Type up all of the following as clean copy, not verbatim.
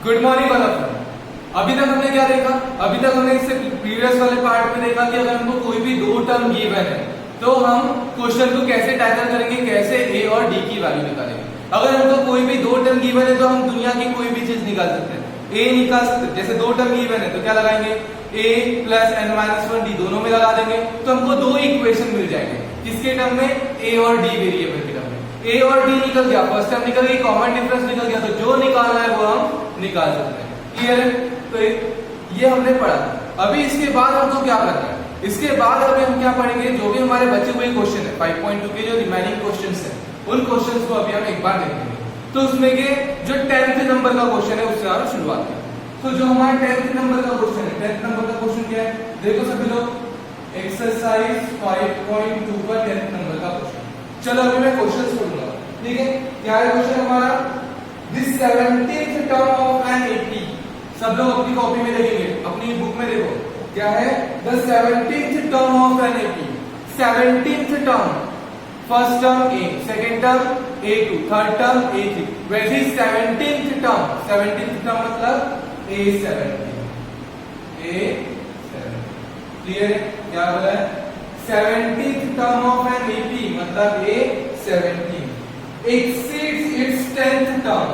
Good morning all of you. अभी तक हमने क्या देखा? अभी तक हमने इससे प्रीवियस वाले पार्ट में देखा कि अगर हमको कोई भी दो टर्म गिवन है तो हम क्वेश्चन को कैसे टैकल करेंगे, कैसे ए और डी की वैल्यू निकालेंगे। अगर हमको कोई भी दो टर्म गिवन है तो हम दुनिया की कोई भी चीज निकाल सकते हैं। ए निकाल सकते हैं, जैसे दो टर्म गिवन है तो क्या लगाएंगे, a plus n minus one d दोनों में लगा देंगे तो हमको दो इक्वेशन मिल जाएंगे। किसके टर्म में? ए और डी वेरिएबल के टर्म में। ए और डी निकल गया, फर्स्ट टर्म निकल गई, कॉमन डिफरेंस निकल गया, तो जो निकालना है वो हम निकाल सकते हैं। क्लियर है? तो ये हमने पढ़ा। अभी इसके बाद हमको क्या करना है? इसके बाद अभी हम क्या पढ़ेंगे, जो भी हमारे बचे हुए क्वेश्चन है 5.2 के जो रिमेनिंग क्वेश्चंस है उन क्वेश्चंस को अभी हम एक बार देखेंगे। तो उसमें के जो 10th नंबर का क्वेश्चन है उससे हम शुरुआत करें। तो जो हमारा 10th नंबर का क्वेश्चन है, 10th नंबर का क्वेश्चन क्या है? देखो सभी लोग, एक्सरसाइज 5.2 का 10th नंबर का क्वेश्चन। चलो अभी मैं क्वेश्चन पढ़ूंगा, ठीक है? क्या है क्वेश्चन हमारा? This 17th term of n 80। सब लोग अपनी कॉपी में देखेंगे, अपनी बुक में देखो क्या है, the 17th term of n 80। 17th term, first term a, second term a2, third term a3, वैसे 17th टर्म, 17th टर्म मतलब a17, क्लियर है? क्या बोला है? 17th टर्म ऑफ एन 80 मतलब a17 exceeds its 10th term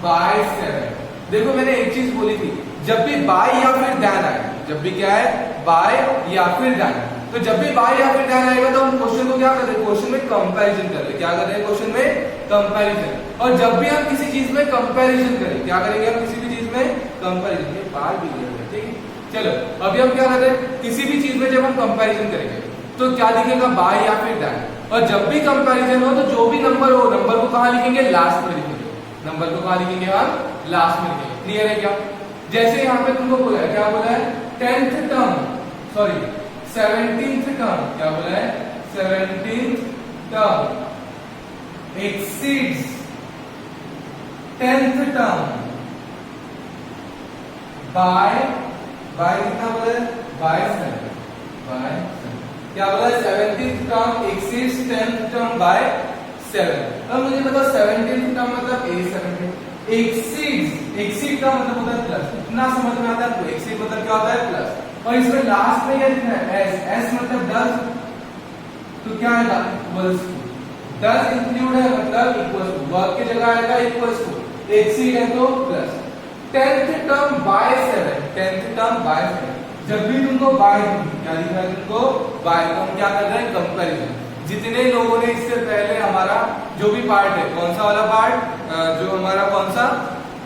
by 7। देखो मैंने एक चीज बोली थी, जब भी बाय या फिर दैन आए, जब भी क्या है, बाय या फिर दैन, तो जब भी बाय या फिर दैन आएगा तो हम क्वेश्चन को क्या कर रहे हैं, क्वेश्चन में कंपैरिजन कर रहे हैं। क्या कर रहे हैं क्वेश्चन में? कंपैरिजन। और जब भी हम किसी चीज में कंपैरिजन करें, क्या करेंगे हम किसी भी चीज में कंपैरिजन, ये बार भी है, ठीक है? चलो अभी हम क्या कर रहे हैं, किसी भी चीज में जब हम कंपैरिजन करेंगे तो क्या लिखेगा, बाय या फिर दैन। और जब भी कंपैरिजन हो तो जो भी नंबर हो, नंबर को कहां लिखेंगे? लास्ट में लिखेंगे। नंबर को कहां लिखेंगे हम? लास्ट में लिखेंगे। क्लियर है क्या? जैसे यहां पे तुमको बोला है, क्या बोला है? 10th term, sorry 17th term, क्या बोला है? 17th term exceeds 10th term by कितना बोला है? by 7। क्या बोला है? 17th term exceeds 10th term by 7। अब मुझे बताओ 17th टर्म मतलब a17, एक्सीड का मतलब होता है प्लस, इतना समझ में आता है आपको? एक्सीड मतलब क्या होता है? प्लस। और इसमें लास्ट में क्या लिखना है? एस। एस मतलब डज, तो क्या आएगा? Equals to. डज इंक्लूड है मतलब इक्वल्स टू, वर्ब की जगह आएगा इक्वल्स टू, एक्सीड है तो plus. 10th term by 7, 10th term by 7। जब भी तुमको बाय दूंगी, क्या लिखा है तुमको? बाय। तो हम क्या कर रहे हैं? कंपैरिजन। जितने लोगों ने इससे पहले हमारा जो भी पार्ट है, कौन सा वाला पार्ट, जो हमारा कौन सा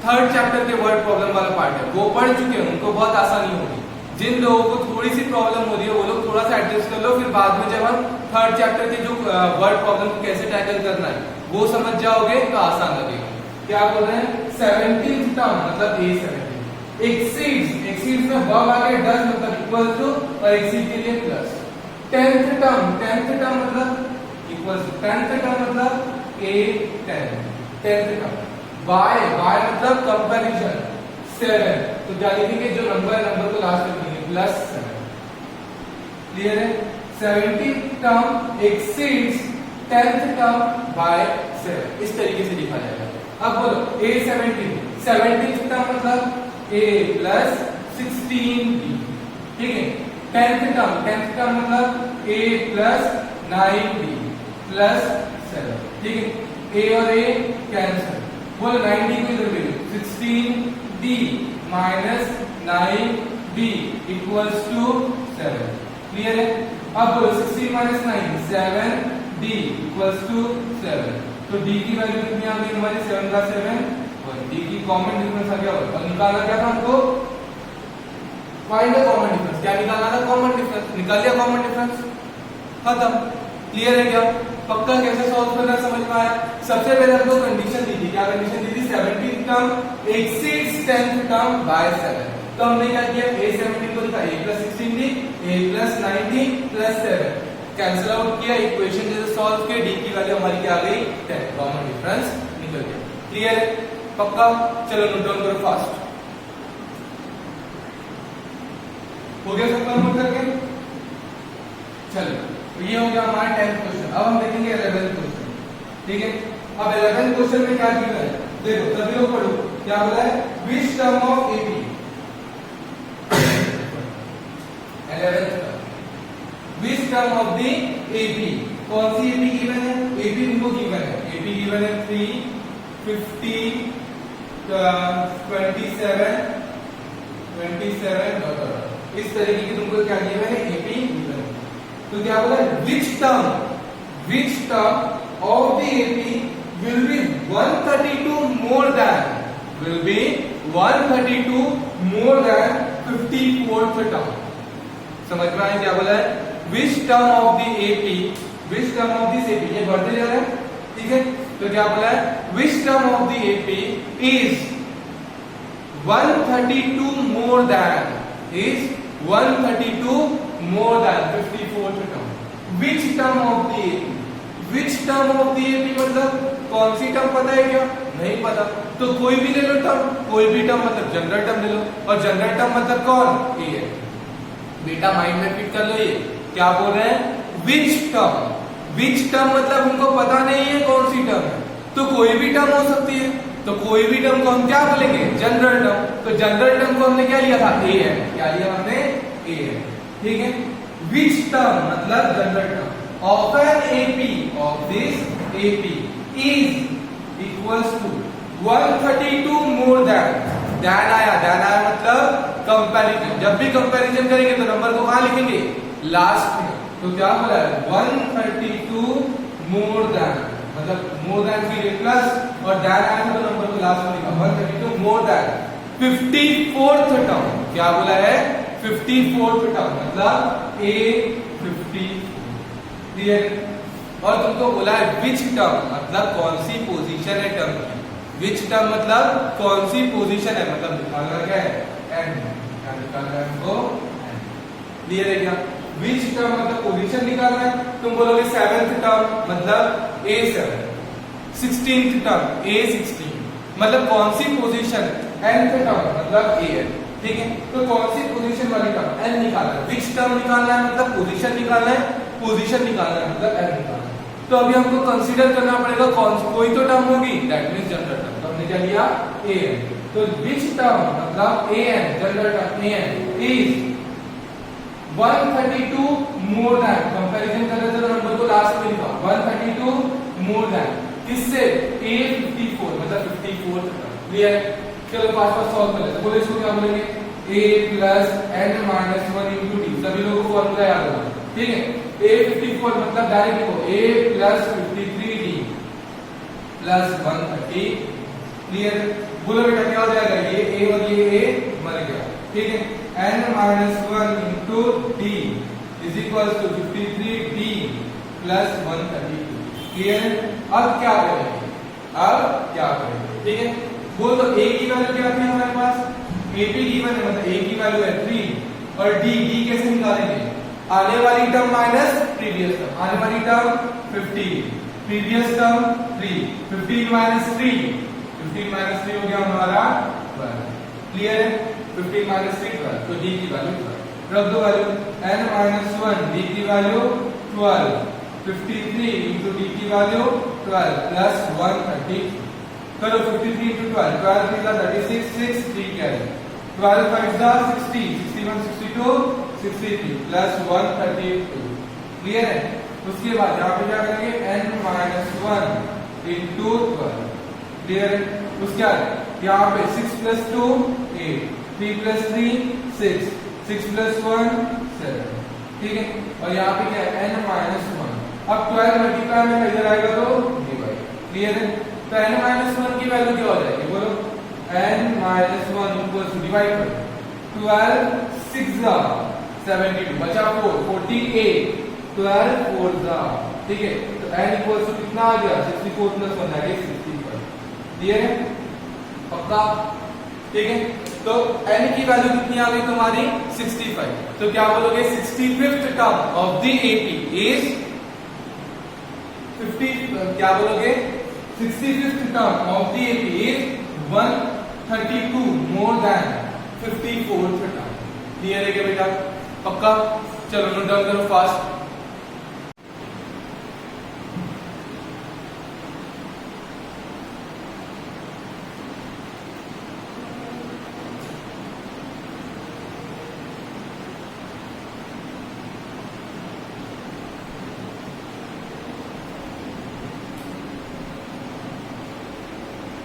थर्ड चैप्टर के वर्ड प्रॉब्लम वाला पार्ट है, वो पढ़ चुके हैं, उनको बहुत आसानी होगी। जिन लोगों को थोड़ी सी प्रॉब्लम हो रही है वो लोग थोड़ा सा एडजस्ट कर लो, फिर बाद में जब हम थर्ड चैप्टर के जो वर्ड प्रॉब्लम को कैसे टैकल करना है वो समझ जाओगे तो आसान लगेगा। क्या बोल रहे हैं? 17th टर्म मतलब a17 एक्सीड्स में वर्ब आगे डज मतलब इक्वल टू, और एक्सीड के लिए प्लस। 10th टर्म मतलब इक्वल्स टू, 10th टर्म मतलब a10, 10th टर्म बाय मतलब कंपैरिजन 7। तो क्या लिखेंगे? जो नंबर है नंबर को लास्ट में लिखेंगे प्लस 7। क्लियर है? 17th term exceeds 10th term by 7, इस तरीके से लिखा जाएगा। अब बोलो a17, 17th टर्म मतलब a प्लस 16b, ठीक है? 10th टर्म मतलब a प्लस 9b प्लस 7, ठीक है? a और a कैंसिल, बोल 9d को इधर ले लो, 16d minus 9b equals to 7। Clear है? अब बोलो 16 माइनस 9, 7d इक्वल्स टू 7। तो d की वैल्यू कितनी आ गई हमारी? 7 का 7, और d की कॉमन डिफरेंस आ गया। और निकालना क्या था हमको? Find the common difference. क्या निकालना था? Common difference. निकाल लिया कॉमन डिफरेंस, खत्म। क्लियर है क्या? पक्का कैसे सॉल्व करना समझ में आया? सबसे पहले हमको कंडीशन दी थी। क्या कंडीशन दी थी? 17th term exceeds 10th term by 7। तो हमने क्या किया? a17 को लिखा a plus 16d, a plus 9d plus 7, cancel out किया, इक्वेशन जैसे सॉल्व किया, d की वैल्यू हमारी क्या आ गई? 10। कॉमन डिफरेंस निकल गया। क्लियर है? पक्का? चलो नोट डाउन करो फास्ट। हो गया सबका नोट करके? चलो तो ये हो गया हमारा 10th क्वेश्चन। अब हम देखेंगे 11th क्वेश्चन, ठीक है? अब 11th क्वेश्चन में क्या गिवन है देखो, सभी लोग पढ़ो। क्या बोला है, which term of AP 11th term, which term of the AP, कौन सी एपी गिवन है, एपी तुमको गिवन है, एपी गिवन है 3 50 27 इस तरीके की तुमको क्या गिवन है, एपी गिवन है। तो क्या बोला, which term of the AP will be 132 more than 54th term। समझ में आया क्या बोला है, which term of the AP, which term of this AP, ये बढ़ते जा रहा है, ठीक है। तो क्या बोला है, which term of the AP is 132 more than 54th term। which term of the AP, which term of the AP मतलब कौन सी टर्म पता है क्या, नहीं पता, तो कोई भी ले लो टर्म, कोई भी टर्म मतलब जनरल टर्म ले लो, और जनरल टर्म मतलब कौन, ए है। बेटा माइंड में फिट कर लो, ये क्या बोल रहे हैं, विच टर्म मतलब हमको पता नहीं है कौन सी टर्म है, तो कोई भी टर्म हो सकती है, तो कोई भी टर्म को हम क्या बोलेंगे, जनरल टर्म। तो जनरल टर्म को हमने क्या लिया था, ए है, क्या लिया हमने, ए है, ठीक है। विच टर्म मतलब general term of an AP, of this AP is equals to 132 more than आया मतलब कंपैरिजन, जब भी कंपैरिजन करेंगे तो नंबर को कहां लिखेंगे, लास्ट में। तो क्या बोला है, 132 मोर देन मतलब मोर देन की प्लस और देन आया तो नंबर को लास्ट में लिखा, 132 मोर देन 54th टर्म। क्या बोला है, 54th टर्म मतलब A 54, क्लियर। और तुमको बोला है विच टर्म मतलब कौन सी पोजीशन है टर्म की, विच टर्म मतलब कौन सी पोजीशन है, मतलब निकालना क्या है, एन, क्या निकालना है हमको, क्लियर है क्या। विच टर्म मतलब पोजीशन निकालना है, तुम बोलोगे 7th टर्म मतलब A7, 16th टर्म A16 मतलब कौन सी पोजीशन, nth टर्म मतलब A है, ठीक है। तो कौन सी पोजीशन वाली टर्म, n निकालना है, विच टर्म निकालना है मतलब पोजीशन निकालना है, पोजीशन निकालना है मतलब n निकालना है। तो अभी हमको कंसीडर करना पड़ेगा कोई तो टर्म होगी, दैट मींस जनरल टर्म। तो हमने क्या लिया, an। तो विच टर्म मतलब an, general term an is 132 more than, comparison कर रहे थे तो नंबर को लास्ट में लिखा, 132 मोर देन किससे, A54 मतलब 54th टर्म, क्लियर। चलो फास्ट सॉल्व कर लेते, बोलो इसको क्या बोलेंगे, a plus n minus 1 into D, सभी लोगों को फॉर्मूला याद होगा, ठीक है। A54 मतलब डायरेक्ट लिखो a plus 53d plus 130, clear. बोलो बेटा क्या हो जाएगा, ये a और ये a मर गया, ठीक है। n minus 1 into d is equal to 53d plus 132, clear. अब क्या करेंगे, ठीक है। बोल तो a की वैल्यू क्या थी हमारे पास, AP गिवन है मतलब a की वैल्यू है 3 और d कैसे निकालेंगे, आने वाली टर्म माइनस प्रीवियस टर्म, आने वाली टर्म 15 प्रीवियस टर्म 3, 15 माइनस 3 हो गया हमारा 12, क्लियर है। 15 माइनस 3 12, तो d की वैल्यू 12 रख दो, वैल्यू n माइनस 1 d की वैल्यू 12, 53 इंटू d की वैल्यू 12 प्लस 130, करो 53 into 12, 12 3 36, 6 3 कैरी, 12 5 60, 61 62 63 प्लस 132, क्लियर है। उसके बाद यहाँ पे क्या करेंगे, n माइनस 1 इंटू 12, क्लियर है। उसके बाद यहाँ पे 6 प्लस 2 8, 3 प्लस 3 6, 6 प्लस 1 7, ठीक है। और यहाँ पे क्या है, n माइनस 1, अब 12 मल्टीप्लाई में इधर आएगा तो डिवाइड, क्लियर है। तो n माइनस 1 की वैल्यू क्या हो जाएगी, बोलो n minus 1 equals to divide करो, 12 6 72 बचा 4 48, 12 4 ठीक है। तो n इक्वल्स टू कितना आ गया, 64 प्लस 1 दैट इज 65, क्लियर है, पक्का, ठीक है। तो n की वैल्यू कितनी आ गई तुम्हारी 65, तो क्या बोलोगे 65th term of the AP is 50, क्या बोलोगे 65th term of the AP is 132 more than 54th term, clear है क्या बेटा, पक्का। चलो नोट डाउन करो फास्ट,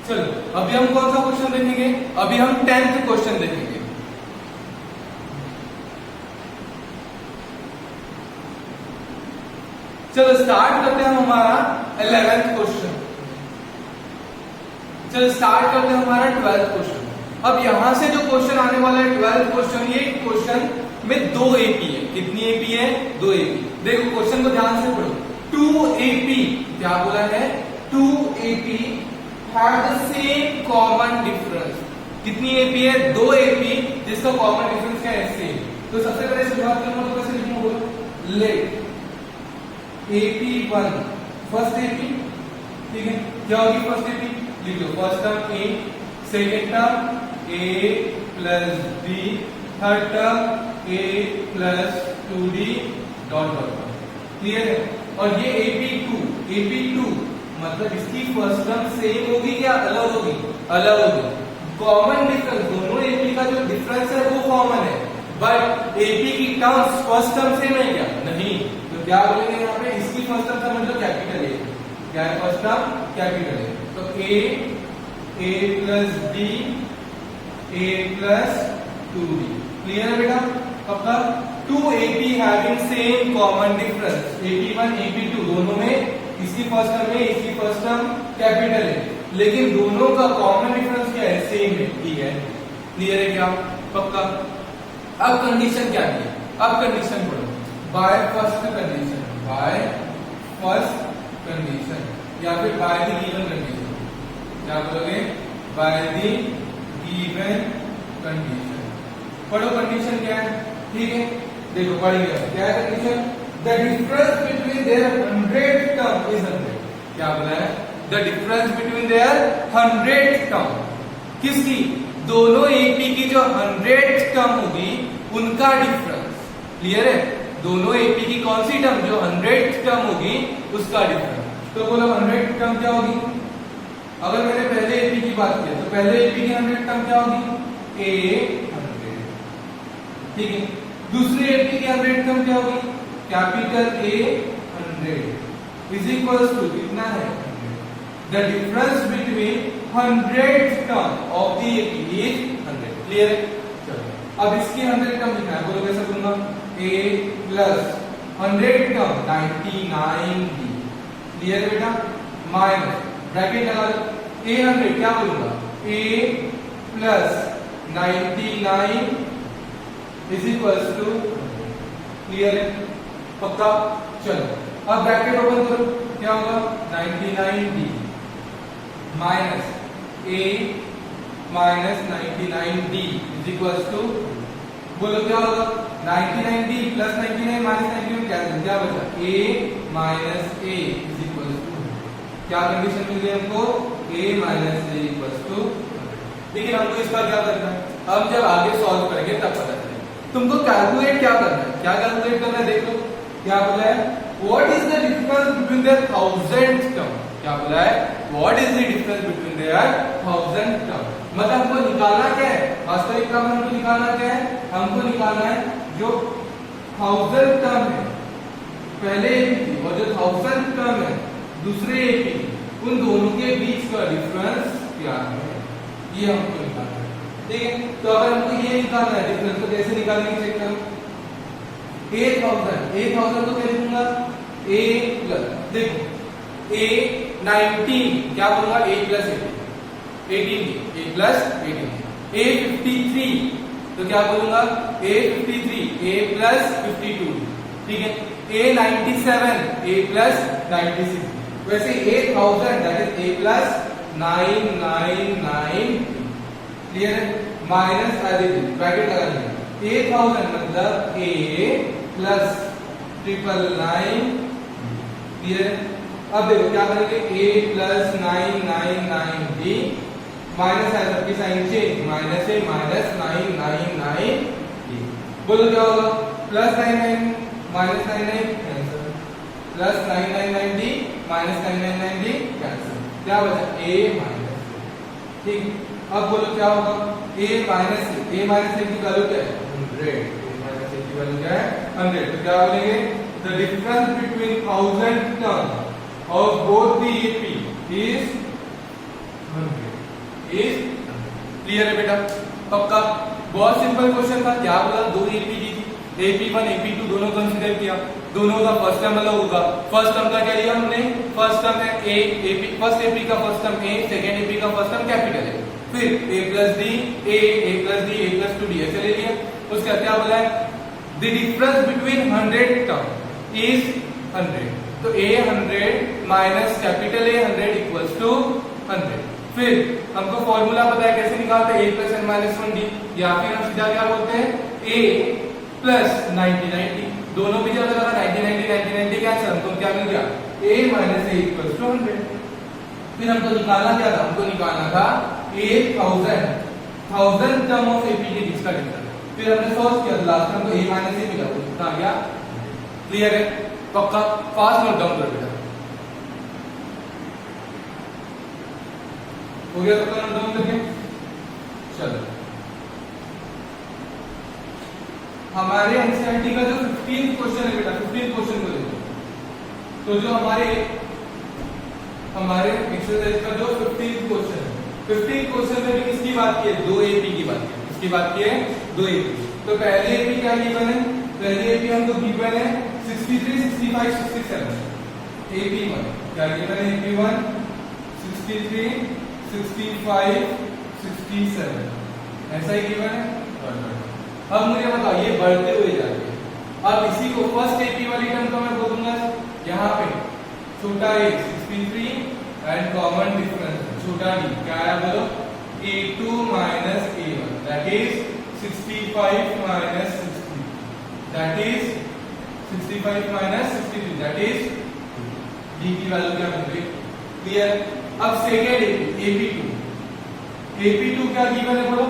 चलो अभी हम कौन सा क्वेश्चन देखेंगे? अभी हम 10th क्वेश्चन देखेंगे। चलो स्टार्ट करते हैं हम हमारा 11th क्वेश्चन। चलो स्टार्ट करते हैं हमारा 12th क्वेश्चन। अब यहां से जो क्वेश्चन आने वाला है 12th क्वेश्चन, ये क्वेश्चन में 2 एपी है। कितनी एपी है? 2 एपी। देखो क्वेश्चन को ध्यान से पढ़ो। 2 एपी क्या बोला है? 2 AP have the same common difference। कितनी एपी है? 2 एपी जिसका कॉमन डिफरेंस क्या है? सेम। तो सबसे पहले शुरुआत करूंगा तो कैसे लिखूंगा? लेट AP1 फर्स्ट एपी, ठीक है, क्या होगी फर्स्ट एपी? लिख लो first term A, second term A plus B, third term A plus 2D dot dot. Clear है? और ये AP2 मतलब इसकी फर्स्ट टर्म सेम होगी या अलग होगी? अलग होगी। कॉमन डिफरेंस, दोनों एपी का जो डिफरेंस है वो कॉमन है, बट एपी की टर्म्स फर्स्ट टर्म सेम है क्या? नहीं। तो क्या बोलेंगे यहाँ पे? इसकी फर्स्ट टर्म समझ लो कैपिटल ए। क्या है फर्स्ट टर्म? Capital A. तो A plus B, A plus 2B। Clear है बेटा? पक्का? 2 AP having same common difference, AP1 AP2 दोनों में इसकी फर्स्ट टर्म है, इसकी फर्स्ट टर्म कैपिटल है, लेकिन दोनों का कॉमन डिफरेंस क्या है? सेम है। ठीक है, क्लियर है क्या? पक्का? अब कंडीशन क्या है? अब कंडीशन पढ़ो। By first condition, by first condition या फिर बाय द गिवन कंडीशन। क्या बोलोगे? By the given condition. पढ़ो कंडीशन क्या है। ठीक है, देखो पढ़िए क्या है condition? The difference between their 100th term is 100। क्या बोला है? The difference between their 100th term, किसकी? दोनों एपी की जो 100th टर्म होगी उनका डिफरेंस। क्लियर है? दोनों एपी की कौन सी टर्म? जो 100th टर्म होगी उसका डिफरेंस। तो बोलो 100th टर्म क्या होगी? अगर मैंने पहले एपी की बात की तो पहले एपी की 100th टर्म क्या होगी? A100। ठीक है, दूसरे एपी की 100th टर्म क्या होगी? Capital A 100 is equals to कितना है? 100। The difference between 100th term of the AP is 100। Clear है? चलो अब इसकी 100th टर्म लिखना है। बोलो कैसे बोलूंगा? A plus 100th term 99D। Clear है बेटा? माइनस ब्रैकेट लगा लो। A100 क्या बोलूंगा? A plus 99 is equals to. Clear है? पक्का? चलो अब ब्रैकेट ओपन करो। क्या होगा? 99D minus A minus 99D is equals to, बोलो क्या होगा? 99D प्लस 99 माइनस 99 कैंसिल, क्या बचा? A minus A is equals to. क्या कंडीशन मिल गई हमको? A minus A equals to. लेकिन हमको इसका क्या करना है? हम जब आगे सॉल्व करेंगे तब पता चलेगा। तुमको कैलकुलेट क्या करना है? क्या कैलकुलेट करना है? देख लो क्या बोला है? What is the difference between their 1000th term? क्या बोला है? What is the difference between their 1000th term? मतलब हमको निकालना क्या है? वास्तविक टर्म हमको निकालना क्या है? हमको निकालना है जो 1000th टर्म है पहले एपी और जो 1000th टर्म है दूसरे एपी, उन दोनों के बीच का डिफरेंस क्या है, ये हमको निकालना है। ठीक है, तो अगर हमको ये निकालना है डिफरेंस तो कैसे निकालेंगे? चेक करो। 8000 को क्या लिखूंगा? A प्लस, देखो A 19 क्या बोलूंगा? A plus 18, A plus 18। A 53 तो क्या बोलूंगा? A 53, A plus 52। ठीक है, A 97, A प्लस 96। वैसे 8000 that is A plus 999। Clear है? माइनस ब्रैकेट लगा देंगे। 8000 मतलब A प्लस 999। क्लियर? अब देखो क्या करेंगे? A प्लस 999D माइनस है, सबकी साइन चेंज, माइनस है माइनस 999D। बोलो क्या होगा? Plus 99 minus 99 cancel, plus 999D minus 999D cancel, क्या बचा? A minus. ठीक, अब बोलो क्या होगा? A माइनस A माइनस की वैल्यू क्या है? 100। A माइनस की वैल्यू क्या है? 100। तो क्या बोलेंगे? The difference between 1000 term of both the AP is 100। Is clear है बेटा? पक्का? बहुत सिंपल क्वेश्चन था। क्या बोला? दो एपी दी थी, AP1 AP2 दोनों कंसीडर किया, दोनों का फर्स्ट टर्म अलग होगा। फर्स्ट टर्म का क्या लिया हमने? फर्स्ट टर्म है A, AP फर्स्ट AP का first term A, second AP का फर्स्ट टर्म कैपिटल है, फिर A plus D A, A plus D A plus 2D ऐसे ले लिया। उसका क्या बोला है? The difference between 100 term is 100, तो A 100 minus capital A 100 equals to 100। फिर हमको फॉर्मूला पता है कैसे निकालते हैं? A plus n minus 1D, या फिर हम सीधा क्या बोलते हैं? A प्लस 90 90, दोनों भी जब लगा 90 90 90 90 कैंसिल, हमको क्या मिल गया? A minus A equals to 100। फिर हमको निकालना क्या था? हमको निकालना था 1000 टर्म ऑफ AP के बीच का डिफरेंस। फिर हमने सॉल्व किया तो लास्ट में हमको A माइनस A मिला, वो कितना आ गया? क्लियर है? पक्का? फास्ट नोट डाउन कर बेटा। हो गया? तो नोट डाउन करके चलो। हमारे एनसीईआरटी का जो 15th क्वेश्चन है बेटा, 15th क्वेश्चन को देखो। तो जो हमारे एक्सरसाइज का जो 15th क्वेश्चन है, 15th क्वेश्चन में भी किसकी बात की है? दो एपी की बात की है। किसकी बात की है? दो एपी। तो पहले एपी क्या गिवन है? पहले एपी हमको गिवन है 63 65 67। AP1 क्या गिवन है? AP1 63 65 67 ऐसा ही गिवन है। अब मुझे बताओ, ये बढ़ते हुए जाते हैं। अब इसी को फर्स्ट एपी वाली टर्म को मैं बोलूंगा यहाँ पे छोटा a 63 एंड कॉमन डिफरेंस छोटा d क्या है बोलो? A2 minus A1 that is 65 minus 60 that is 65 minus 63 that is d की वैल्यू क्या मिल गई? क्लियर? अब सेकेंड AP2 क्या गिवन है बोलो?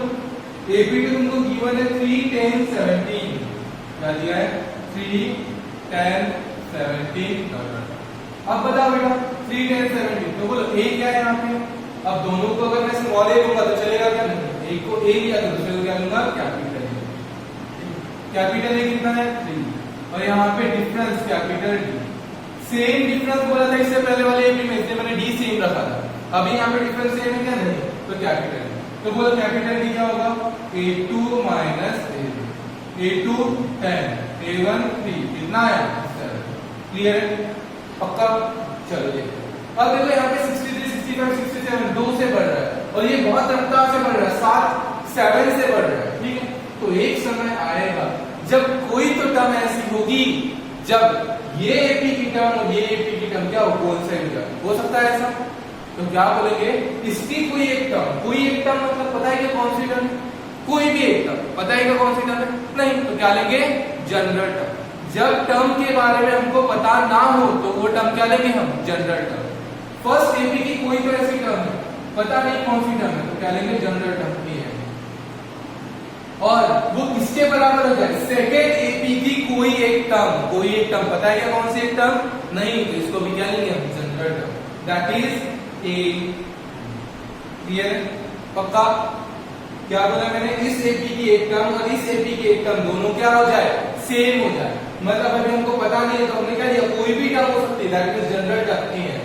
AP2 तुमको गिवन है 3 10 17 क्या दिया है? 3 10 17। अब बताओ बेटा 3 10 17 तो बोलो A क्या है यहाँ पे? अब दोनों को अगर मैं स्मॉल a लूंगा तो चलेगा क्या? नहीं, एक को A लिया तो दूसरे को क्या लूंगा? Capital A। कैपिटल A कितना है? 3 और यहाँ पे difference capital D। Same difference बोला था इससे पहले वाले एपी में, इसलिए मैंने D सेम रखा था। अभी यहाँ पे डिफरेंस सेम है क्या? नहीं, तो कैपिटल तो बोलो कैपिटल D क्या होगा? A2 माइनस A2 10 A1 3 कितना है? 7। क्लियर है? पक्का? चलो देखो। अब देखो यहाँ पे 63 65 67 2 से बढ़ रहा है और ये बहुत रफ्तार से बढ़ रहा है, 7 से बढ़ रहा है। ठीक है? तो एक समय आएगा जब कोई तो टर्म ऐसी होगी जब ये एपी की टर्म और ये एपी की टर्म क्या हो? कोइंसाइड हो सकता है ऐसा। तो क्या बोलेंगे? इसकी कोई एक टर्म मतलब पता है क्या कौन सी टर्म? कोई भी एक टर्म पता है क्या कौन सी टर्म है? नहीं, तो क्या लेंगे? General term. जब टर्म के बारे में हमको पता ना हो तो वो टर्म क्या लेंगे हम? General term. फर्स्ट एपी की कोई तो ऐसी टर्म है, पता नहीं कौन सी टर्म है, तो क्या लेंगे? जनरल टर्म ही है। और वो किसके बराबर हो जाए? सेकेंड एपी की कोई एक टर्म पता है क्या कौन सी एक टर्म? नहीं, तो इसको भी क्या लेंगे हम? General term that is A। Clear? पक्का? क्या बोला मैंने? इस एपी की एक टर्म और इस एपी की एक टर्म दोनों क्या हो जाए? सेम हो जाए। मतलब अभी हमको पता नहीं है तो हमने क्या लिया? कोई भी टर्म हो सकती है that is general term A है।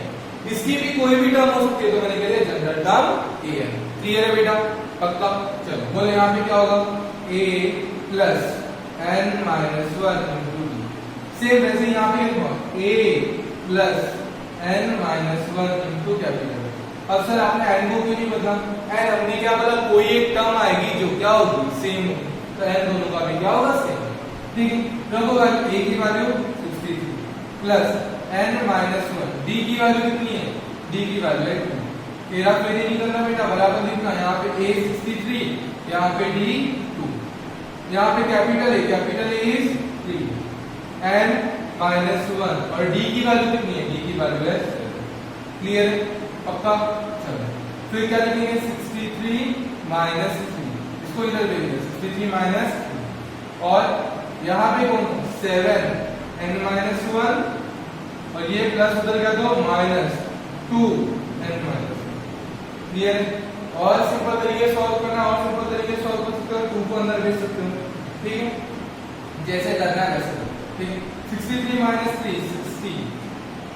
इसकी भी कोई भी टर्म हो सकती है तो मैंने कह दिया जनरल टर्म A है। क्लियर है बेटा? पक्का? चलो बोले यहाँ पे क्या होगा? A plus n minus 1 into D। Same वैसे यहाँ पे लिखो A plus n minus 1 into capital. अब सर आपने n को क्यों नहीं बदला? n हमने क्या बोला? कोई एक टर्म आएगी जो क्या होगी? सेम होगी, तो n दोनों का भी क्या होगा? सेम। ठीक है? रखो वैल्यू A की value 63 plus n minus 1 D की वैल्यू कितनी है? D की वैल्यू है 2। तेरा फेरी नहीं करना बेटा, बराबर लिखना। यहाँ पे A 63, यहाँ पे D 2, यहाँ पे capital A is 3 n minus 1 और D की वैल्यू कितनी है? D की वैल्यू है 7। क्लियर है? पक्का? चलो फिर क्या लिखेंगे? 63 माइनस 3, इसको इधर ले लीजिए 63 माइनस 3 और यहाँ पे कौन? 7 n माइनस 1 और ये प्लस उधर क्या दो? Minus 2 n minus. क्लियर? और सिंपल तरीके सॉल्व करना, और सिंपल तरीके सॉल्व कर सकते हो, 2 को अंदर भेज सकते हो। ठीक है? जैसे करना है वैसे। ठीक है? 63 minus 3 60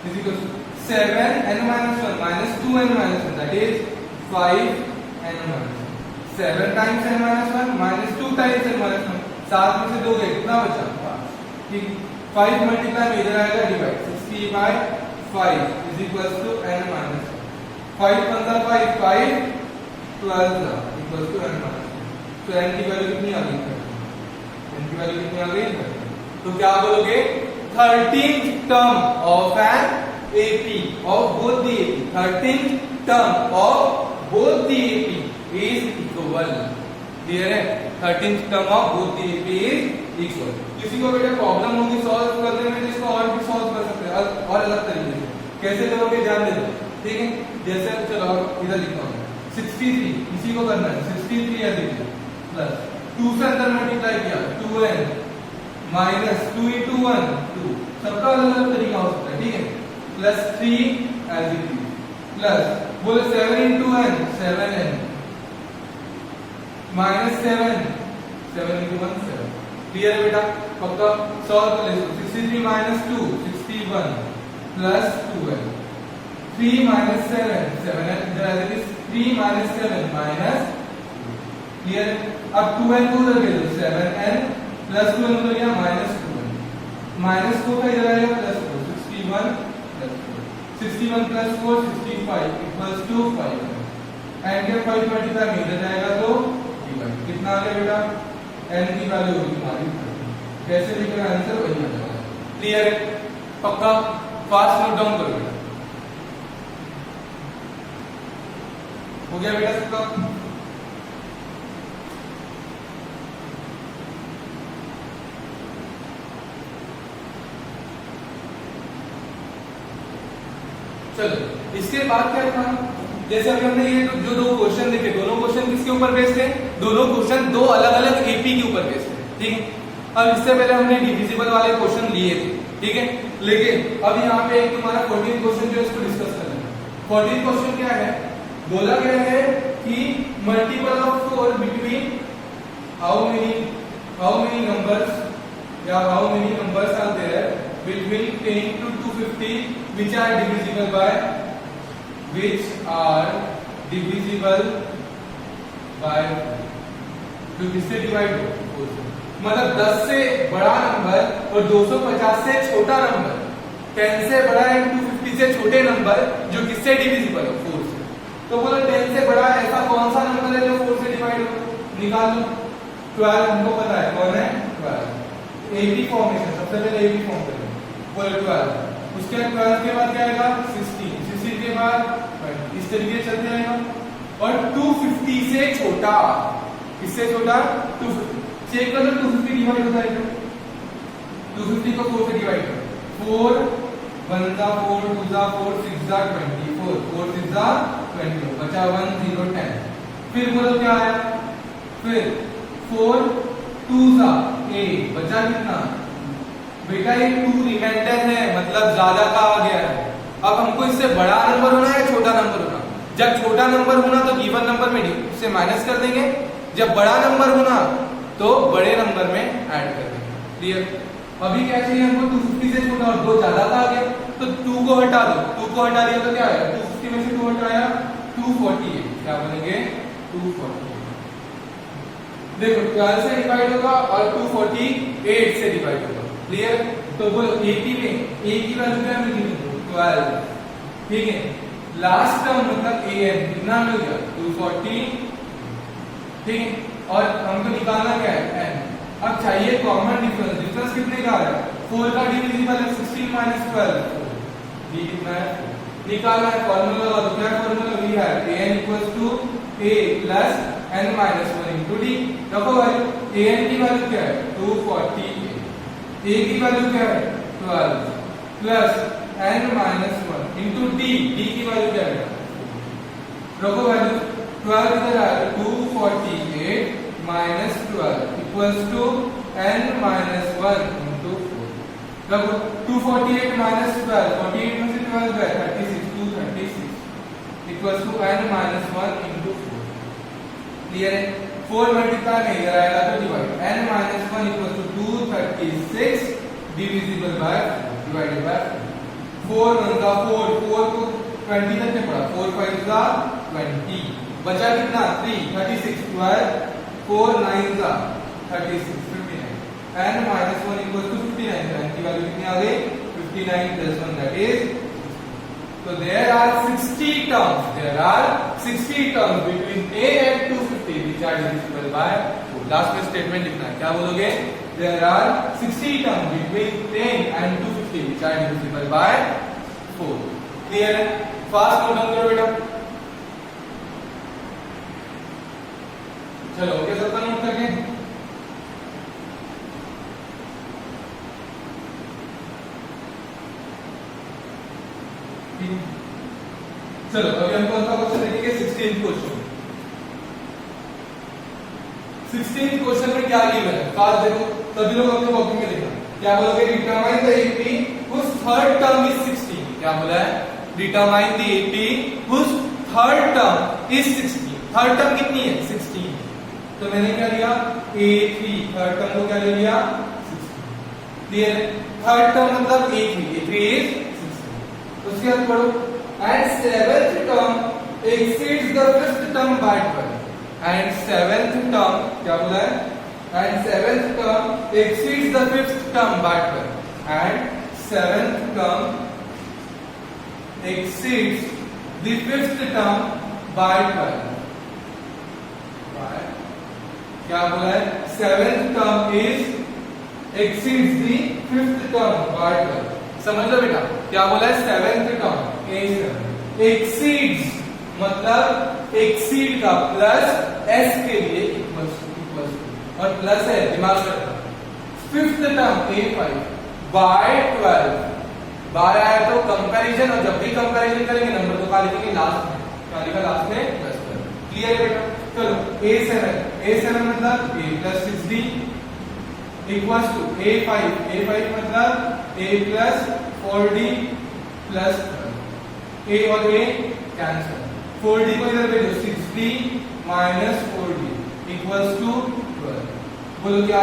is equal to 7 n minus 1 minus 2 n minus 1 that is 5 n minus 7 times n minus 1 minus 2 times n minus 1, 7 में से 2 गए, कितना बचा 5। ठीक, 5 मल्टीप्लाई में इधर आएगा divide, 60 by 5 is equals to n minus 5 पंजा 5 5 12 इक्वल्स टू n माइनस 1। तो n की वैल्यू कितनी आ गई, n की वैल्यू कितनी आ गई, तो क्या बोलोगे 13th term of an AP of both the AP, 13th term of both the AP is equal। Clear है, 13th term of both the AP is equal। किसी को बेटा प्रॉब्लम होगी सॉल्व करने में, इसको और भी सॉल्व कर सकते हैं और अलग तरीके से। कैसे करोगे ध्यान दे दो, ठीक है। जैसे चलो इधर लिखता हूं 63, इसी को करना है 63 ऐसे प्लस 2 से अंदर मल्टीप्लाई किया 2n माइनस 2 into 1 2, सबका अलग अलग तरीका हो सकता है, ठीक है। Plus 3 as it is plus बोले 7 into n 7n minus 7 7 into 1 7। Clear है बेटा, पक्का सॉल्व कर ले। 63 minus 2 61 plus 2n 3 minus 7 7n इधर as it is 3 minus 7 minus. Clear, अब 2n को उधर ले लो 7n प्लस 2 n उधर गया माइनस 2n माइनस 4 का इधर आएगा plus 4 61 plus 4 61 plus 4 65 equals to 5 n के 5 मल्टीप्लाई में इधर जाएगा तो डिवाइड, कितना आ गया बेटा n की वैल्यू होगी तुम्हारी 30। कैसे लिखना आंसर वही आ जाएगा। क्लियर है, पक्का फास्ट नोट डाउन करो बेटा। हो गया बेटा सबका। चलो इसके बाद क्या था, जैसे अभी हमने ये जो दो क्वेश्चन देखे, दोनों क्वेश्चन किसके ऊपर बेस्ड थे, दोनों क्वेश्चन दो अलग अलग एपी के ऊपर बेस्ड थे, ठीक है। अब इससे पहले हमने डिविजिबल वाले क्वेश्चन लिए थे, ठीक है। लेकिन अब यहाँ पे एक तुम्हारा 14 क्वेश्चन जो इसको डिस्कस करना है। 14 क्वेश्चन क्या है, बोला गया है कि multiple of 4 between how many numbers या how many numbers are there between 10 to 250 which are divisible by जो किससे डिवाइड हो, मतलब 10 से बड़ा नंबर और 250 से छोटा नंबर, 10 से बड़ा एंड 250 से छोटे नंबर जो किससे डिविजिबल हो, 4 से। तो बोलो 10 से बड़ा ऐसा कौन सा नंबर है जो 4 से डिवाइड हो, निकाल लो। 12 हमको पता है कौन है 12, एबी फॉर्मेशन, सबसे पहले एबी फॉर्म करें, बोले 12, उसके बाद 12 के बाद क्या आएगा 16, 16 के बाद 20, इस तरीके से चलते रहेगा। और 250 से छोटा, किससे छोटा 250, चेक कर लो 250 डिवाइड होता है, 250 को 4 से डिवाइड करो, 4 1 जा 4 2 जा 4 6 जा 24, 4 6 जा 20, बचा 1 0 10। फिर बोलो क्या आया, फिर 4 2 जा 8, बचा कितना बेटा, ये 2 रिमाइंडर है, मतलब ज्यादा का आ गया है। अब हमको इससे बड़ा नंबर होना है छोटा नंबर होना, जब छोटा नंबर होना तो गिवन नंबर में उससे माइनस कर देंगे, जब बड़ा नंबर होना तो बड़े नंबर में ऐड कर देंगे। क्लियर, अभी क्या चाहिए हमको 250 से छोटा और 2 ज्यादा का आ गया, तो 2 को हटा दो, 2 को हटा दिया तो क्या आया, 250 में से 2 हटाया 248, क्या बनेंगे 248। देखो 12 से डिवाइड होगा और 248 से डिवाइड होगा। क्लियर, तो बोलो एपी में ए की वैल्यू क्या मिली 12, ठीक है। लास्ट टर्म मतलब an कितना मिल गया 240, ठीक है। और हमको निकालना क्या है n। अब चाहिए कॉमन डिफरेंस, डिफरेंस कितने का है 4 का डिविजिबल है 16 माइनस 12, d कितना है निकालना है। फार्मूला लगा दो, क्या फार्मूला भी है an equals to a plus n minus 1 into d। देखो वैल्यू an की वैल्यू क्या है 240, a की वैल्यू क्या है 12 plus n minus 1 into d, d की वैल्यू क्या है, रखो वैल्यू 12 इधर आएगा 248 minus 12 equals to n minus 1 into 4। रखो 248 माइनस 12, 48 में से 12 गया 36, 236 equals to n minus 1 into 4। Clear है, 4 मल्टीप्लाई में इधर आएगा तो divide, n minus 1 equal to 236 divisible by divided by 4 1 का 4, 4 को 20 तक में पड़ा, 4 5 का 20 बचा कितना 3 36 12 4 9 का 36 59 n minus 1 equals to 59 n की वैल्यू कितनी आ गई 59 plus 1 that is so there are 60 terms between a and 250 which are divisible by 4 last में स्टेटमेंट लिखना है क्या बोलोगे there are 60 terms between 10 and 250 which are divisible by 4 clear है fast note down करो बेटा चलो ओके सबका नोट करके चलो अभी हम कौन सा क्वेश्चन देखेंगे 16th क्वेश्चन 16th क्वेश्चन में क्या गिवन है फास्ट देखो सभी लोग अपने कॉपी में लिखना क्या बोलोगे determine the AP whose third term is 16 क्या बोला है determine the AP whose third term is 16 third term कितनी है 16 तो मैंने क्या लिया a3 थर्ड टर्म को क्या ले लिया 16 क्लियर थर्ड टर्म मतलब a3 is 16 उसके बाद पढ़ो and seventh term exceeds the fifth term by 12 and seventh term क्या बोला है and seventh term exceeds the fifth term by 12 and seventh term exceeds the fifth term by 12 क्या बोला है seventh term is exceeds the fifth term by 12 समझ लो बेटा क्या बोला है सेवेंथ टर्म एक्सीड्स मतलब एक्सीड का प्लस एस के लिए इक्वल्स और प्लस है दिमाग में fifth term a5 bye 12 bye आया तो कंपैरिजन और जब भी कंपैरिजन करेंगे नंबर तो क्या लिखेंगे लास्ट में क्या लिखा लास्ट में प्लस क्लियर है बेटा चलो a7 मतलब a plus 6d equals to a5 मतलब a plus 4d plus a और a कैंसिल 4d को इधर भेजो 6d minus 4d equals to 12 बोलो क्या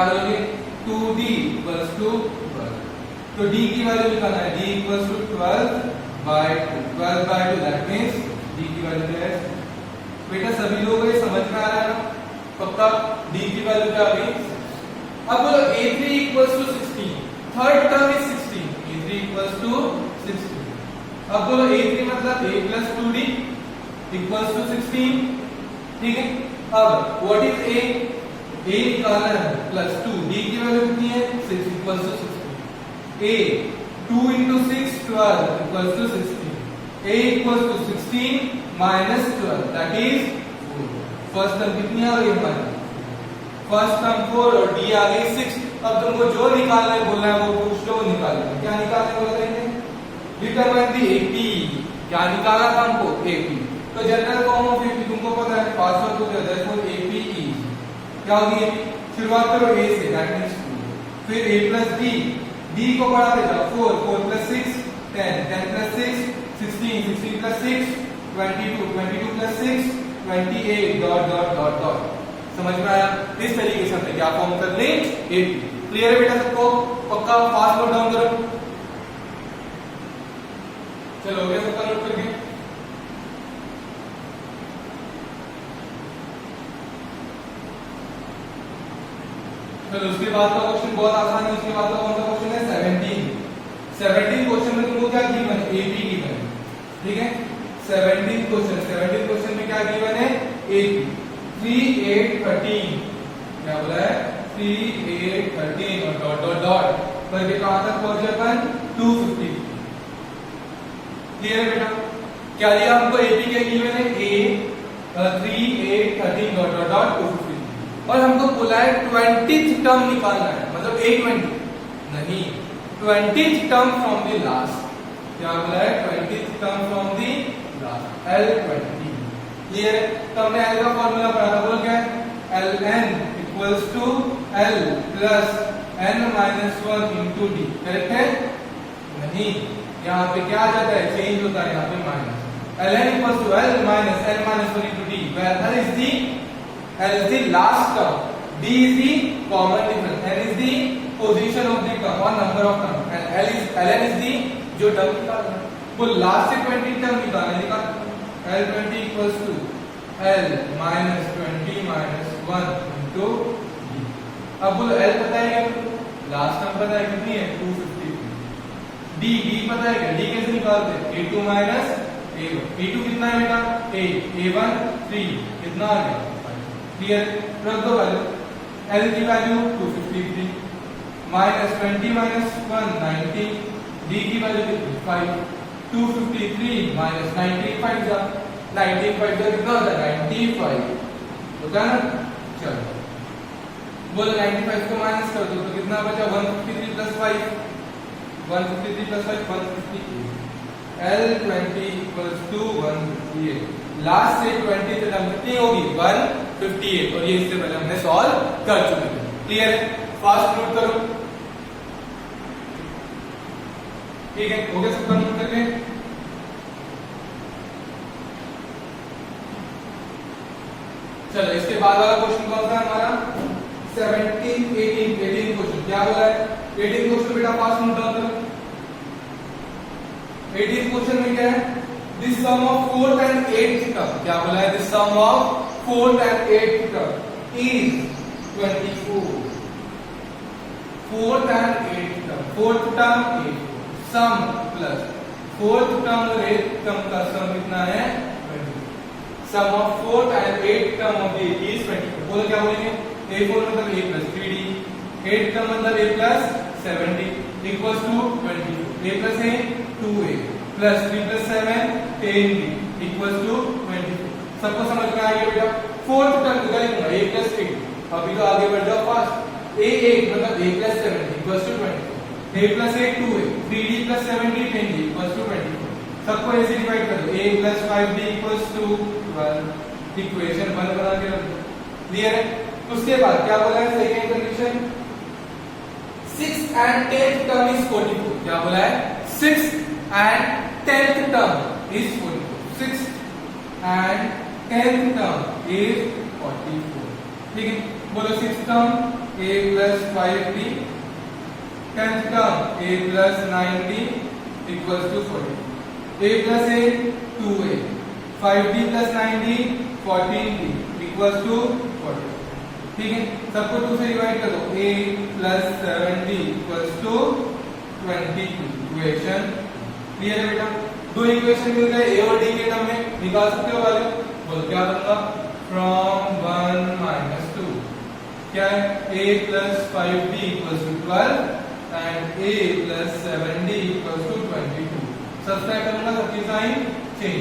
बोलोगे 2d equals to 12 तो d की वैल्यू निकालना है d equals to 12 by 2 that means d की वैल्यू क्या है बेटा सभी लोगों को समझ में आ रहा है ना पक्का d की वैल्यू क्या आ गई अब बोलो a3 equals to 16 third term is 16 a3 equals to 16 अब बोलो a3 मतलब a plus 2d equals to 16 ठीक है अब व्हाट इज a निकालना है प्लस 2 d की वैल्यू कितनी है 6 equals to 16 a 2 into 6 12 equals to 16 a equals to 16 minus 12 that is 4 first term कितनी आ गई हमारी फर्स्ट टर्म 4 और d आ गई 6 अब तुमको जो निकालना है बोलना है वो पूछ लो निकाल लो क्या निकालने बोल रहे हैं डिटरमाइन द एपी क्या निकाला था हमको एपी तो जनरल फॉर्म ऑफ एपी तुमको पता है पासवर्ड को दे देयरफॉर एपी इज क्या होगी एपी शुरुआत करो a से दैट मींस 2 फिर a plus d को बढ़ाते जाओ 4 4 plus 6 10 10 plus 6 16 16 plus 6 22 22 plus 6 28 dot dot dot dot समझ में आया इस तरीके से हमने क्या फॉर्म कर ले एपी क्लियर है बेटा सबको पक्का फास्ट नोट डाउन करो चलो हो गया सबका नोट करके चलो उसके बाद का क्वेश्चन बहुत आसान है उसके बाद का कौन सा क्वेश्चन है 17 क्वेश्चन में तुमको क्या गिवन है एपी गिवन है ठीक है 17 क्वेश्चन में क्या गिवन है एपी 3 8 13 क्या बोला है 3 8 13 और डॉट डॉट डॉट करके कहां तक पहुंचे अपन 250 क्लियर है बेटा क्या लिया हमको एपी के गिवन है a 3 8 13 डॉट डॉट डॉट 250 और हमको बोला है 20th टर्म निकालना है मतलब a20 नहीं 20th term from the last क्या बोला है 20th term from the last L20 clear तो हमने L का फॉर्मूला पढ़ा था बोल क्या है Ln equals to L plus n minus 1 into d correct है नहीं यहाँ पे क्या आ जाता है चेंज होता है यहाँ पे minus Ln equals to L minus n minus 1 into d where L is the last term d is the common difference n is the position of the term or number of term and Ln is the जो term निकालना है वो last से 20 term निकालना L20 equals to L minus 20 minus 1 into D। अब बोलो L पता है क्या? लास्ट टर्म पता है कितनी है? 253। D पता है क्या? D कैसे निकालते हैं? A2 minus A1। A2 कितना है बेटा? 8, A1 3, कितना आ गया? 5। क्लियर? रख दो वैल्यू। L की वैल्यू 253 minus 20 minus 1 90, D की वैल्यू कितनी? 5। 253 minus 95 जा 95 जा कितना होता है? 95 होता है ना। चलो बोलो 95 को माइनस कर दो तो कितना बचा? 153 plus 5, 153 plus 5 158। L20 equals to 158। Last से 20 से टर्म कितनी होगी? 158। और ये इससे पहले हमने सॉल्व कर चुके थे। क्लियर है? फास्ट नोट करो। ठीक है, हो गया सबका नोट करके? चलो इसके बाद वाला क्वेश्चन कौन सा है हमारा? 17 18 क्वेश्चन। क्या बोला है? 18 क्वेश्चन बेटा फास्ट नोट डाउन करो। 18 क्वेश्चन में क्या है? This sum of 4th and 8th term. क्या बोला है? This sum of 4th and 8th term is 24। 4th and 8th term, 4th term 8 sum plus 4th term और 8th टर्म का sum कितना है? 24। Sum of 4th and 8th term of the is 24। बोलो क्या बोलेंगे? A4 मतलब A plus 3D, 8th term मतलब A plus 7D equals to 24। A plus A 2A plus 3 plus 7 10D equals to 24। सबको समझ में आ गया बेटा? 4th टर्म निकालेंगे A plus 8। अभी तो आगे बढ़ जाओ फास्ट। A8 मतलब A plus 7 equals to 24। A plus A 2A, 3D plus 7D 10D equals to 24। सबको A से डिवाइड कर दो। A plus 5D equals to 12। Equation 1 बना के रख दो। क्लियर है? उसके बाद क्या बोला है? Second condition 6th and 10th term is 44। क्या बोला है? 6th and 10th term is 44। 6th and 10th term is 44। ठीक है, बोलो 6th term A plus 5D, 10th term A plus 9D equals to 44। A plus A 2A, 5D plus 9D 14D equals to 44। ठीक है, सबको 2 से divide कर दो। A plus 7D equals to 22। Equation clear है बेटा? दो इक्वेशन मिल गए A और D के टर्म में। निकाल सकते हो वैल्यू। बोल क्या बनगा? फ्रॉम 1 minus 2 क्या है? A plus 5D equals to 12 and A plus 7D equals to 22। Subtract करूंगा, सबकी साइन चेंज।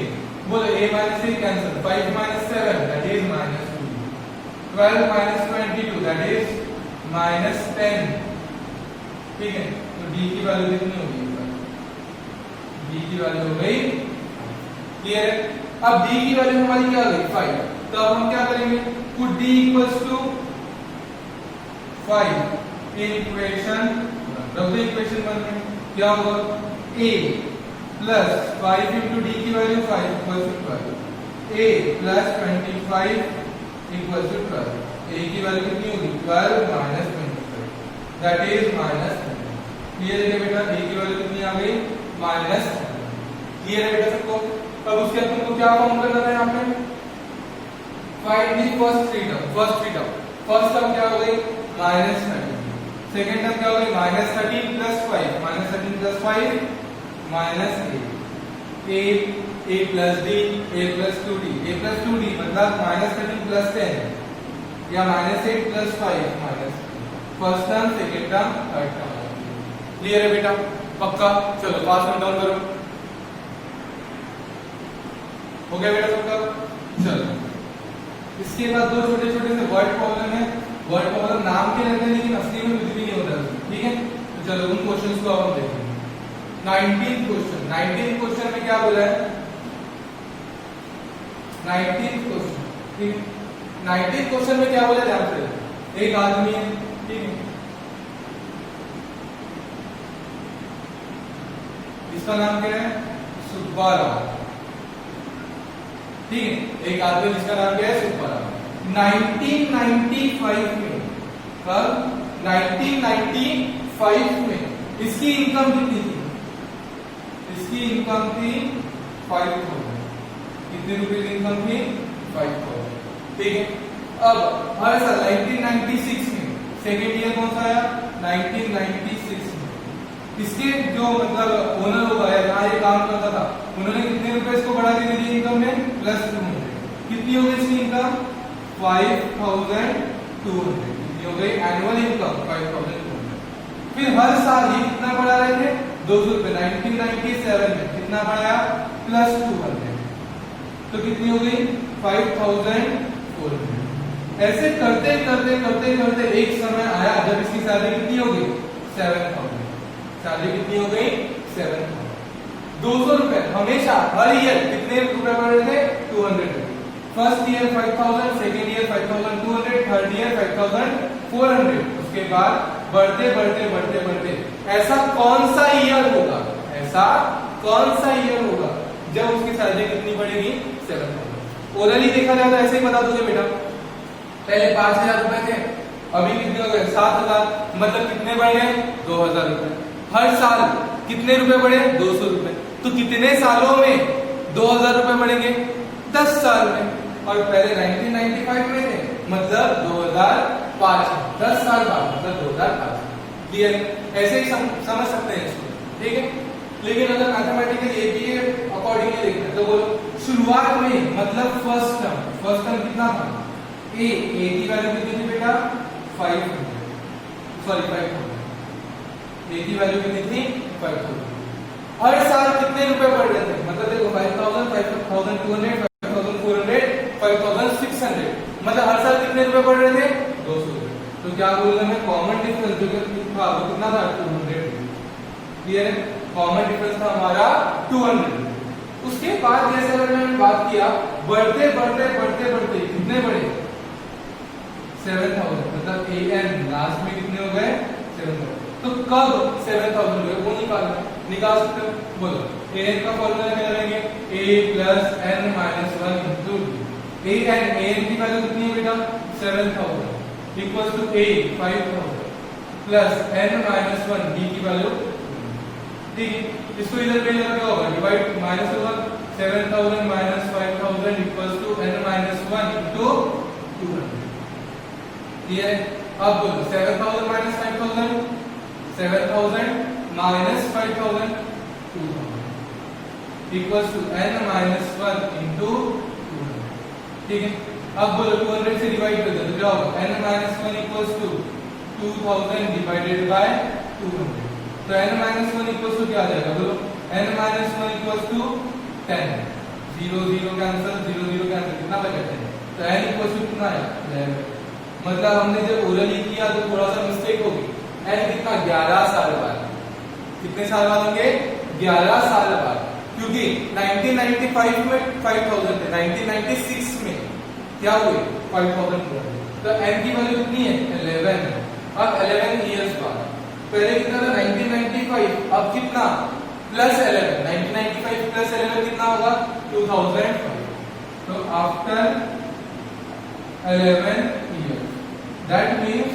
बोलो A minus A cancel, 5 minus 7 that is minus 2, 12 minus 22 that is minus 10। ठीक है, तो D की वैल्यू कितनी होगी? D की वैल्यू हो गई। क्लियर है? अब D की वैल्यू हमारी क्या हो गई? 5। तो अब हम क्या करेंगे? Put D equals to 5 in equation. रख दो इक्वेशन 1 में। क्या होगा? A plus 5 into D की value 5 equals to 12। A plus 25 equals to 12। A की वैल्यू कितनी होगी? 12 minus 25 that is minus 10। Clear है बेटा? A की वैल्यू कितनी आ गई? minus 10। क्लियर है बेटा सबको? अब उसके बाद तुमको क्या फॉर्म करना था यहाँ पे? Find the first three term. First term क्या हो गई? minus 30। सेकंड टर्म क्या हो गई? minus 13 plus 5, minus 13 plus 5 minus 8। A plus D, A plus 2D, A plus 2D मतलब minus 13 plus 10 या minus 8 plus 5 minus first term, second term, third term. Clear है बेटा? पक्का? चलो फास्ट नोट डाउन करो। हो गया बेटा सबका? चलो इसके बाद दो छोटे छोटे से वर्ड प्रॉब्लम है। वर्ड प्रॉब्लम नाम के रहते हैं लेकिन असली में कुछ भी नहीं होता। ठीक है, तो चलो उन क्वेश्चंस को अब हम देखेंगे। 19th क्वेश्चन में क्या बोला है? 19th क्वेश्चन, ठीक है, 19th क्वेश्चन में क्या बोला? ध्यान से, एक आदमी है, ठीक है, इसका नाम क्या है? सुब्बाराव। ठीक है, एक आदमी जिसका नाम क्या है? सुब्बाराव। 1995 में, कब? 1995 में इसकी इनकम कितनी थी? इसकी इनकम थी 5000। कितने रुपीज इनकम थी 5000। ठीक है, अब हर साल 1996 में सेकेंड ईयर कौन सा आया 1996 में इसके जो मतलब ओनर होगा या जहाँ ये काम करता था उन्होंने कितने रुपए इसको बढ़ा के दे दिए इनकम में +200। कितनी हो गई इसकी इनकम 5200। कितनी हो गई एनुअल इनकम 5200। फिर हर साल ये कितना बढ़ा रहे थे 200 रुपए। 1997 में कितना बढ़ाया +200 तो कितनी हो गई 5400। ऐसे करते करते करते करते एक समय आया जब इसकी सैलरी कितनी हो गई 7000। सैलरी कितनी हो गई 7000। 200 रुपए हमेशा हर ईयर कितने रुपए बढ़ रहे थे 200 रुपए। First year 5000, second year 5200, third year 5400। उसके बाद बढ़ते बढ़ते बढ़ते बढ़ते ऐसा कौन सा ईयर होगा, ऐसा कौन सा ईयर होगा जब उसकी सैलरी कितनी बढ़ेगी 7000। ओरली देखा जाए तो ऐसे ही बता दोगे बेटा, पहले 5000 रुपए थे अभी कितने हो गए 7000, मतलब कितने बढ़ गए 2000 रुपए। हर साल कितने रुपए बढ़े 200 रुपए। तो कितने सालों में 2000 रुपए बढ़ेंगे 10 साल में। और पहले 1995 में थे मतलब 2005, 10 साल बाद मतलब 2005। क्लियर? ऐसे ही समझ सकते हैं इसको। ठीक है, लेकिन अगर मैथमेटिकल ये अकॉर्डिंगली देखना है तो बोलो शुरुआत में मतलब फर्स्ट टर्म कितना था ए की वैल्यू कितनी थी बेटा 500। ए की वैल्यू कितनी थी 500। हर साल कितने रुपए बढ़ रहे थे मतलब देखो 5000, 5200, 5400, 5600, मतलब हर साल कितने रुपए बढ़ रहे थे 200 रुपए। तो क्या बोल रहे हैं कॉमन डिफरेंस जो था वो कितना था 200। क्लियर है, कॉमन डिफरेंस था हमारा 200। उसके बाद जैसे अगर मैंने बात किया बढ़ते बढ़ते बढ़ते बढ़ते कितने बढ़े 7000, मतलब an लास्ट में कितने हो गए 7000। तो कब 7000 हुए वो निकाल सकते हो। बोलो an का फॉर्मूला क्या लगाएंगे a + n - 1 into d। an की वैल्यू कितनी है बेटा 7000 equals to a 5000 plus n - 1 d की वैल्यू। ठीक है, इसको इधर पे लगा क्या होगा डिवाइड माइनस होगा 7000 - 5000 equals to n - 1 into 200। Clear है? अब बोलो 7000 - 5000, 7000 - 5000 2000 इक्वल्स टू n - 1 into 200। ठीक है, अब बोलो 200 से डिवाइड कर दो तो क्या होगा n - 1 equals to 2000 divided by 200। तो n - 1 इक्वल्स टू क्या आ जाएगा बोलो n - 1 equals to 10। 0 0 cancel, 0 0 cancel, कितना बचा 10। तो n इक्वल्स टू कितना है 11। मतलब हमने जब ओरली किया तो थोड़ा सा मिस्टेक हो गई। n कितना 11 साल बाद। कितने साल बाद होंगे 11 साल बाद, क्योंकि 1995 में 5000 थे, 1996 में क्या हुए 5000 हुए। तो n की वैल्यू कितनी है 11 है। अब 11 इयर्स बाद पहले कितना था 1995, अब कितना +11। 1995 + 11 कितना होगा 2005। तो after 11 years that means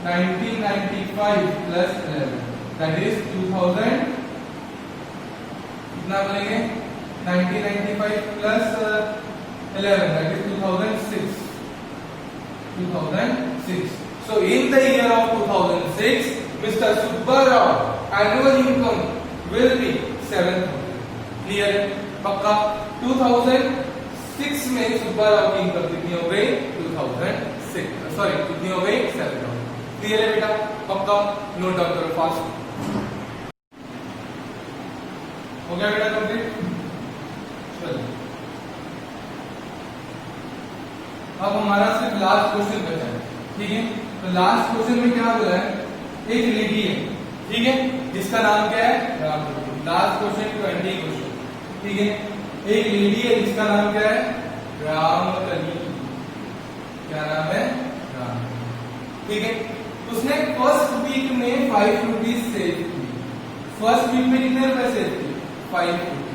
1995 + 11 that is 2000। कितना बोलेंगे 1995 + 11 that is 2006। 2006। So in the year of 2006 Mr. Subba Rao annual income will be 7000। Clear है पक्का? 2006 में सुब्बा राव की इनकम कितनी हो गई 2006, सॉरी कितनी हो गई 7000। क्लियर है बेटा पक्का? नोट डाउन करो फास्ट। हो गया बेटा कंप्लीट? चलिए अब हमारा सिर्फ लास्ट क्वेश्चन बचा है। ठीक है, तो लास्ट क्वेश्चन में क्या बोला है एक लेडी है, ठीक है, जिसका नाम क्या है राम। Last question 20 question. ठीक है, एक लेडी है जिसका नाम क्या है रामकली। क्या नाम है राम। ठीक है, उसने फर्स्ट वीक में 5 रुपीज सेव की। फर्स्ट वीक में कितने रुपए सेव किए 5 रुपीज।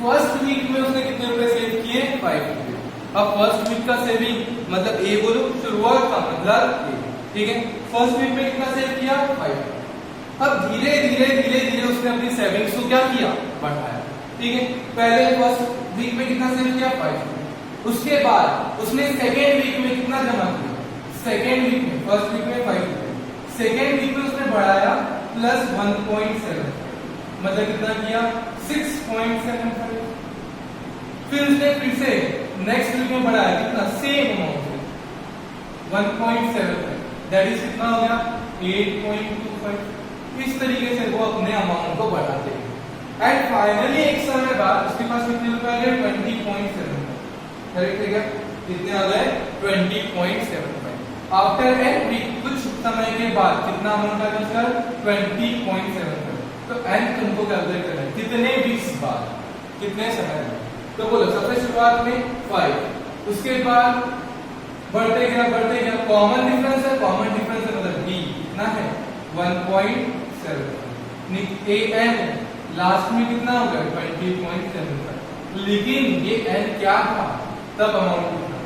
फर्स्ट वीक में उसने कितने रुपए सेव किए 5 रुपीज। अब फर्स्ट वीक का सेविंग मतलब ए बोलो शुरुआत का मतलब ए। ठीक है, फर्स्ट वीक में कितना सेव किया 5। अब धीरे धीरे धीरे धीरे उसने अपनी सेविंग्स को क्या किया बढ़ाया। ठीक है, पहले फर्स्ट वीक में कितना सेव किया 5, उसके बाद उसने सेकेंड वीक में कितना जमा किया, सेकेंड वीक में, फर्स्ट वीक में 5 रुपए, सेकेंड वीक में उसने बढ़ाया प्लस 1.7, मतलब कितना किया 6.75, फिर उसने फिर से नेक्स्ट वीक में बढ़ाया कितना, सेम अमाउंट 1.75, दैट इज कितना हो गया 8.25। इस तरीके से वो अपने अमाउंट को बढ़ाते हैं एंड फाइनली एक समय बाद उसके पास कितने रुपए आ गए 20.7, करेक्ट है क्या, कितने आ गए 20.75। आफ्टर एन वीक, कुछ समय के बाद कितना अमाउंट आ गया उसका 20.75। तो एन तुमको कैलकुलेट करना है कितने वीक्स बाद, कितने समय बाद। तो बोलो सबसे शुरुआत में 5, उसके बाद बढ़ते गया, कॉमन डिफरेंस है, कॉमन डिफरेंस है मतलब b कितना है 1.7, ए एन लास्ट में कितना हो गया 20.75, लेकिन ये n क्या था तब अमाउंट कितना,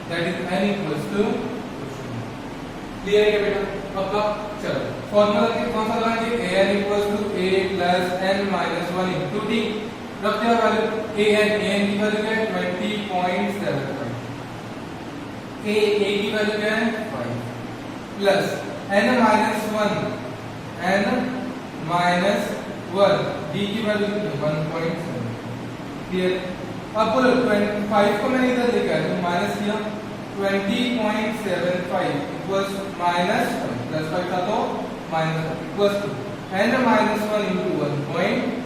that is n equals to, clear है बेटा। अब चलो फॉर्मूला कौन सा लगाएंगे, an equals to a plus n minus 1 into t, रखते हैं वैल्यू an की वैल्यू क्या है 20.75, a की वैल्यू क्या है 5 प्लस n माइनस 1 d की वैल्यू 1.7, क्लियर। अब बोलो 25 को मैंने इधर लेकर आया तो माइनस किया 20.75 इक्वल्स माइनस प्लस 5 था तो minus equals to n minus 1 into 1.7।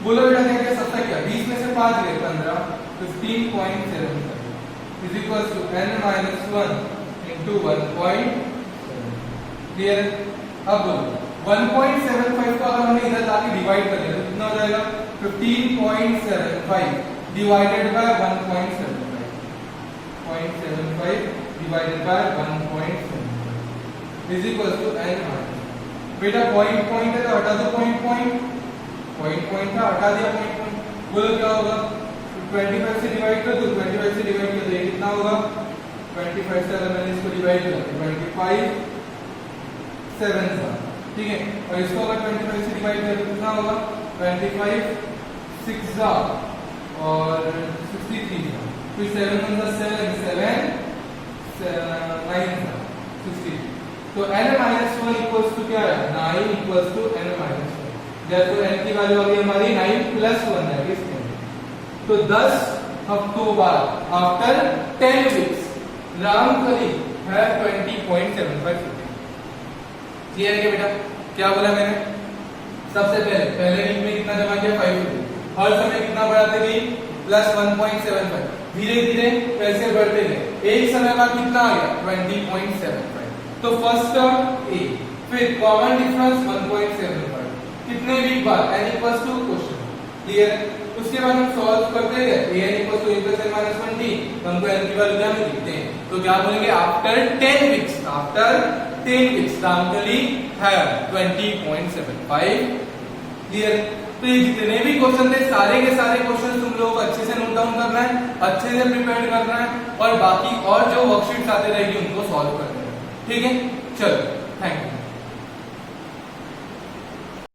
बोलो बेटा क्या क्या सबसे क्या 20 में से 5 गए 15, 15.75 is equals to n minus 1 into 1.7, clear. अब बोलो 1.75 को अगर हमने इधर लाके डिवाइड कर दिया तो कितना हो जाएगा 15.75 divided by 1.75, 0.75 divided by 1.75 is equals to n minus, बेटा पॉइंट है तो हटा दो पॉइंट था हटा दिया पॉइंट, बोलो क्या होगा 25 से डिवाइड कर दो, 25 से डिवाइड कर दो ये कितना होगा 25 से अगर मैंने इसको डिवाइड किया 25 7 था, ठीक है, और इसको अगर 25 से डिवाइड करें तो कितना होगा 25 6 जा और 63 था, फिर 7 7 9 था 60, तो n माइनस 1 इक्वल्स टू क्या है 9 equals to n minus 1, therefore n की वैल्यू आ गई हमारी 9 प्लस 1 है इसमें। तो 10 हफ्तों बाद आफ्टर 10 वीक्स रामकली है 20.75, क्लियर है बेटा। क्या बोला मैंने, सबसे पहले वीक में कितना जमा किया 5 रुपए, हर समय कितना बढ़ाते गए प्लस 1.75, धीरे धीरे पैसे बढ़ते गए, एक समय बाद कितना आ गया 20.75, तो फर्स्ट टर्म a, फिर कॉमन डिफरेंस 1.75, कितने वीक बाद n equals to question, clear. उसके बाद हम सॉल्व करते गए an equals to a plus n minus 1 t, हमको n की वैल्यू क्या मिलती है, तो क्या बोलेंगे आफ्टर 10 वीक्स रामकली है 20.75, क्लियर। तो ये जितने भी क्वेश्चन थे सारे के सारे क्वेश्चन तुम लोगों को अच्छे से नोट डाउन करना है, अच्छे से प्रिपेयर करना है और बाकी और जो वर्कशीट्स आते रहेगी उनको सॉल्व करना है, ठीक है। चलो थैंक यू।